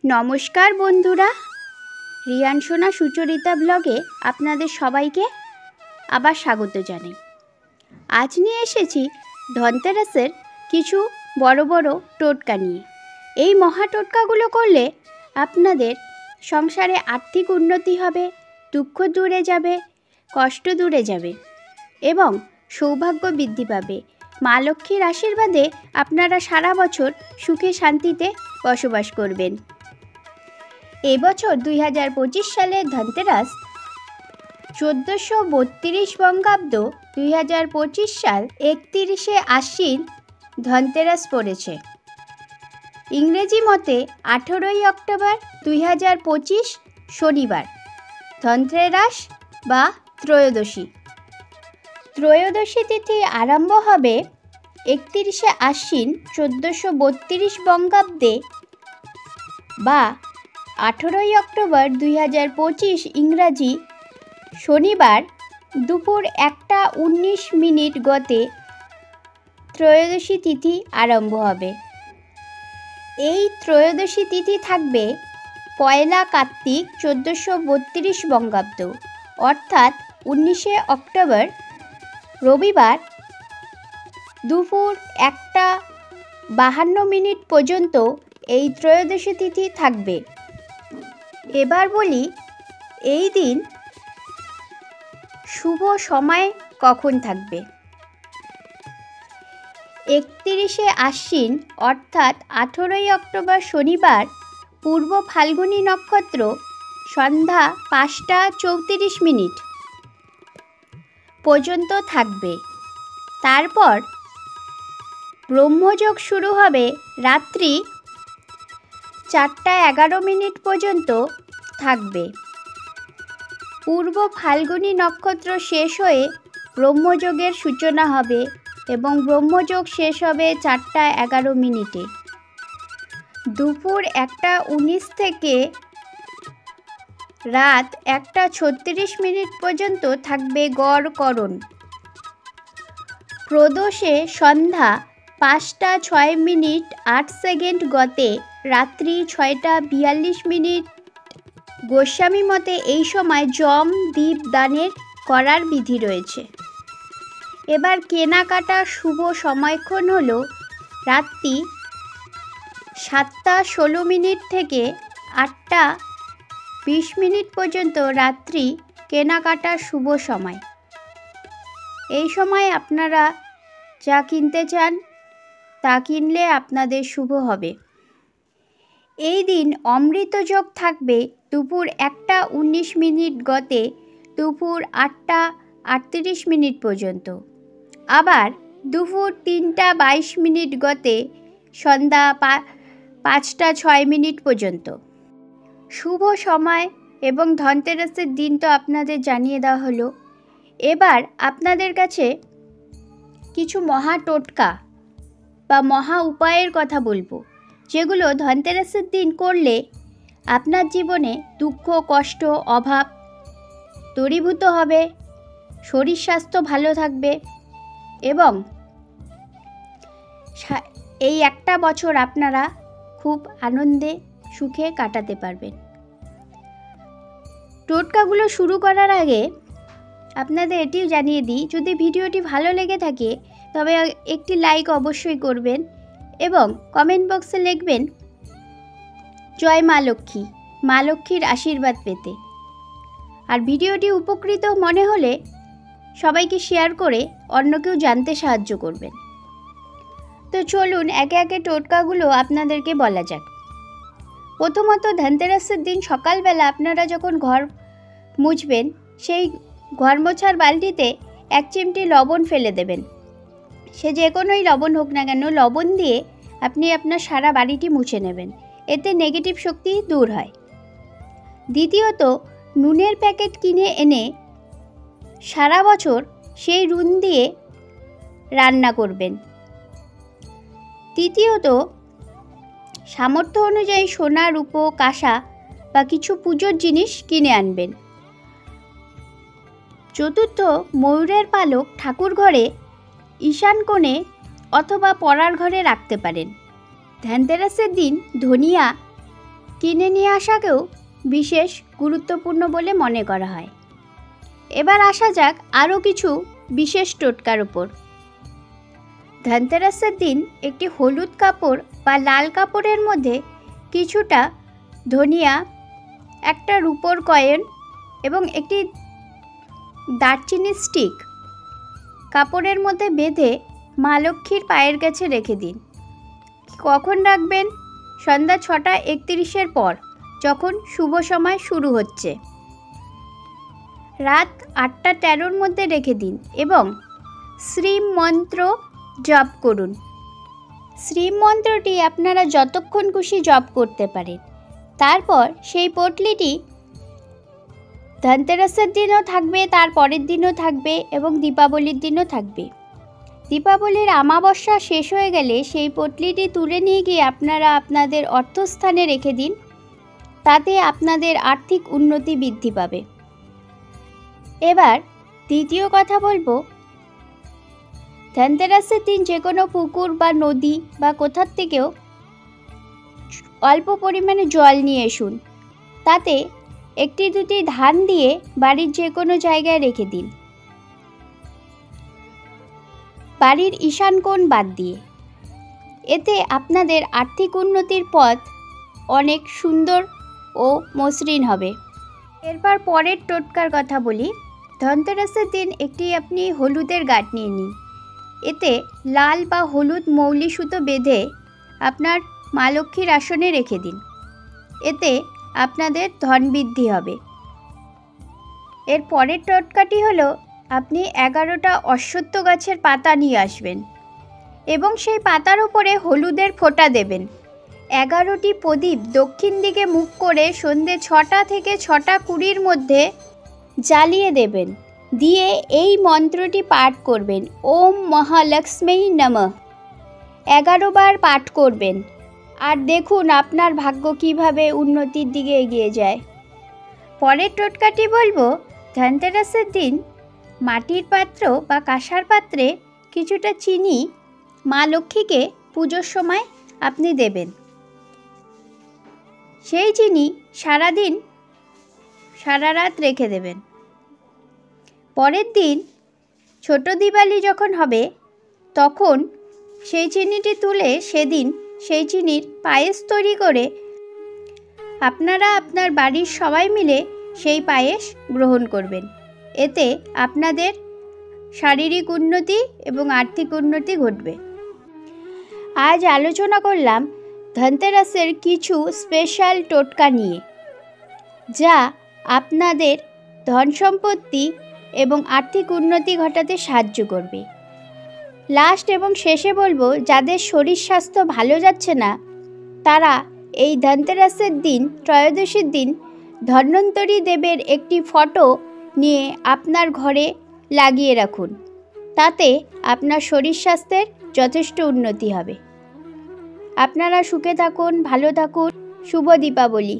নমস্কার বন্ধুরা, রিয়ানসোনা সুচরিতা ব্লগে আপনাদের সবাইকে আবার স্বাগত জানাই। আজ নিয়ে এসেছি ধনতেরাসের কিছু বড় বড় টোটকা নিয়ে। এই মহা টোটকাগুলো করলে আপনাদের সংসারে আর্থিক উন্নতি হবে, দুঃখ দূরে যাবে, কষ্ট দূরে যাবে এবং সৌভাগ্য বৃদ্ধি পাবে। মা লক্ষ্মীর আশীর্বাদে আপনারা সারা বছর সুখে শান্তিতে বসবাস করবেন। এবছর 2025 সালের ধনতেরাস 1432 বঙ্গাব্দ 2025 সাল 31শে আশ্বিন ধনতেরাস পড়েছে। ইংরেজি মতে 18ই অক্টোবর 2025 শনিবার ধনতেরাস বা ত্রয়োদশী। ত্রয়োদশী তিথি আরম্ভ হবে 31শে আশ্বিন 1432 বঙ্গাব্দে বা 18ই অক্টোবর 2025 ইংরাজি শনিবার দুপুর 1:19 গতে ত্রয়োদশী তিথি আরম্ভ হবে। এই ত্রয়োদশী তিথি থাকবে পয়লা কার্তিক 1432 বঙ্গাব্দ অর্থাৎ 19শে অক্টোবর রবিবার দুপুর 1:52 পর্যন্ত এই ত্রয়োদশী তিথি থাকবে। এবার বলি এই দিন শুভ সময় কখন থাকবে। 31শে আশ্বিন অর্থাৎ 18ই অক্টোবর শনিবার পূর্ব ফাল্গুনী নক্ষত্র সন্ধ্যা 5:34 পর্যন্ত থাকবে। তারপর ব্রহ্মযোগ শুরু হবে রাত্রি 4:11 পর্যন্ত থাকবে। পূর্ব ফাল্গুনী নক্ষত্র শেষ হয়ে ব্রহ্মযোগের সূচনা হবে এবং ব্রহ্মযোগ শেষ হবে 4:11। দুপুর 1:19 থেকে রাত 1:36 পর্যন্ত থাকবে গড়করণ। প্রদোষে সন্ধ্যা 5:06 গতে রাত্রি 6:42। গোস্বামী মতে এই সময় যম দীপ দানের করার বিধি রয়েছে। এবার কেনাকাটার শুভ সময়ক্ষণ হল রাত্রি 7:16 থেকে 8:20 পর্যন্ত রাত্রি কেনাকাটার শুভ সময়। এই সময় আপনারা যা কিনতে চান তা কিনলে আপনাদের শুভ হবে। এই দিন অমৃত যোগ থাকবে দুপুর 1:19 গতে দুপুর 8:38 পর্যন্ত, আবার দুপুর 3:22 গতে সন্ধ্যা 5:06 পর্যন্ত। শুভ সময় এবং ধনতেরাসের দিন তো আপনাদের জানিয়ে দেওয়া হলো। এবার আপনাদের কাছে কিছু মহা টোটকা বা মহা উপায়ের কথা বলবো, যেগুলো ধনতেরাসের দিন করলে আপনার জীবনে দুঃখ কষ্ট অভাব দূরীভূত হবে, শরীর স্বাস্থ্য ভালো থাকবে এবং এই একটা বছর আপনারা খুব আনন্দে সুখে কাটাতে পারবেন। টোটকাগুলো শুরু করার আগে আপনাদের এটিও জানিয়ে দিই, যদি ভিডিওটি ভালো লেগে থাকে তবে একটি লাইক অবশ্যই করবেন এবং কমেন্ট বক্সে লিখবেন জয় মা লক্ষ্মী, মা লক্ষ্মীর আশীর্বাদ পেতে। আর ভিডিওটি উপকৃত মনে হলে সবাইকে শেয়ার করে অন্যকেও জানতে সাহায্য করবেন। তো চলুন একে একে টোটকাগুলো আপনাদেরকে বলা যাক। প্রথমত, ধনতেরাসের দিন সকালবেলা আপনারা যখন ঘর মুছবেন, সেই ঘর মোছার বালতিতে 1 চিমটি লবণ ফেলে দেবেন। সে যে কোনোই লবণ হোক না কেন, লবণ দিয়ে আপনি আপনার সারা বাড়িটি মুছে নেবেন, এতে নেগেটিভ শক্তি দূর হয়। দ্বিতীয়ত, নুনের প্যাকেট কিনে এনে সারা বছর সেই নুন দিয়ে রান্না করবেন। তৃতীয়ত, সামর্থ্য অনুযায়ী সোনা রূপো কাঁসা বা কিছু পুজোর জিনিস কিনে আনবেন। চতুর্থ, ময়ূরের পালক ঠাকুর ঘরে ঈশান কোণে অথবা পড়ার ঘরে রাখতে পারেন। ধনতেরাসের দিন ধনিয়া কিনে নিয়ে আসাকেও বিশেষ গুরুত্বপূর্ণ বলে মনে করা হয়। এবার আসা যাক আরও কিছু বিশেষ টোটকার উপর। ধনতেরাসের দিন একটি হলুদ কাপড় বা লাল কাপড়ের মধ্যে কিছুটা ধনিয়া, একটা রূপোর কয়েন এবং একটি দারচিনির স্টিক কাপড়ের মধ্যে বেঁধে মা লক্ষ্মীর পায়ের কাছে রেখে দিন। কখন রাখবেন? সন্ধ্যা 6:31-এর পর, যখন শুভ সময় শুরু হচ্ছে। রাত 8:13-র মধ্যে রেখে দিন এবং শ্রীম মন্ত্র জপ করুন। শ্রীম মন্ত্রটি আপনারা যতক্ষণ খুশি জপ করতে পারেন। তারপর সেই পটলিটি ধনতেরাসের দিনও থাকবে, তার পরের দিনও থাকবে এবং দীপাবলির দিনও থাকবে। দীপাবলির অমাবস্যা শেষ হয়ে গেলে সেই পটলিটি তুলে নিয়ে গিয়ে আপনারা আপনাদের অর্থস্থানে রেখে দিন। তাতে আপনাদের আর্থিক উন্নতি বৃদ্ধি পাবে। এবার দ্বিতীয় কথা বলবো, ধনতেরাসের দিন যে কোনো পুকুর বা নদী বা কোথার থেকেও অল্প পরিমাণে জল নিয়ে আসুন। তাতে 1-2টি ধান দিয়ে বাড়ির যে কোনো জায়গায় রেখে দিন, বাড়ির ঈশান কোণ বাদ দিয়ে। এতে আপনাদের আর্থিক উন্নতির পথ অনেক সুন্দর ও মসৃণ হবে। এরপর পরের টোটকার কথা বলি। ধনতেরাসের দিন একটি আপনি হলুদের গাঁট নিয়ে নিন। এতে লাল বা হলুদ মৌলি সুতো বেঁধে আপনার মা লক্ষ্মীর আসনে রেখে দিন। এতে আপনাদের ধন বৃদ্ধি হবে। এর পরের টোটকাটি হলো, আপনি 11টা অশ্বত্থ গাছের পাতা নিয়ে আসবেন এবং সেই পাতার উপরে হলুদের ফোঁটা দেবেন। 11টি প্রদীপ দক্ষিণ দিকে মুখ করে সন্ধ্যে 6টা থেকে 6:20-র মধ্যে জ্বালিয়ে দেবেন। দিয়ে এই মন্ত্রটি পাঠ করবেন, ওম মহালক্ষ্মী নমঃ। 11 বার পাঠ করবেন। আর দেখুন আপনার ভাগ্য কিভাবে উন্নতির দিকে এগিয়ে যায়। পরের টোটকাটি বলবো, ধনতেরাসের দিন মাটির পাত্র বা কাঁসার পাত্রে কিছুটা চিনি মা লক্ষ্মীকে পুজোর সময় আপনি দেবেন। সেই চিনি সারাদিন সারা রাত রেখে দেবেন। পরের দিন ছোট দিওয়ালি যখন হবে তখন সেই চিনিটি তুলে সেদিন সেই চিনির পায়েস তৈরি করে আপনারা আপনার বাড়ির সবাই মিলে সেই পায়েস গ্রহণ করবেন। এতে আপনাদের শারীরিক উন্নতি এবং আর্থিক উন্নতি ঘটবে। আজ আলোচনা করলাম ধনতেরাসের কিছু স্পেশাল টোটকা নিয়ে, যা আপনাদের ধন সম্পত্তি এবং আর্থিক উন্নতি ঘটাতে সাহায্য করবে। লাস্ট এবং শেষে বলবো, যাদের শরীর স্বাস্থ্য ভালো যাচ্ছে না তারা এই ধনতেরাসের দিন, ত্রয়োদশীর দিন ধন্বন্তরী দেবের একটি ফটো নিয়ে আপনার ঘরে লাগিয়ে রাখুন। তাতে আপনার শরীর স্বাস্থ্যের যথেষ্ট উন্নতি হবে। আপনারা সুখে থাকুন, ভালো থাকুন। শুভ দীপাবলি।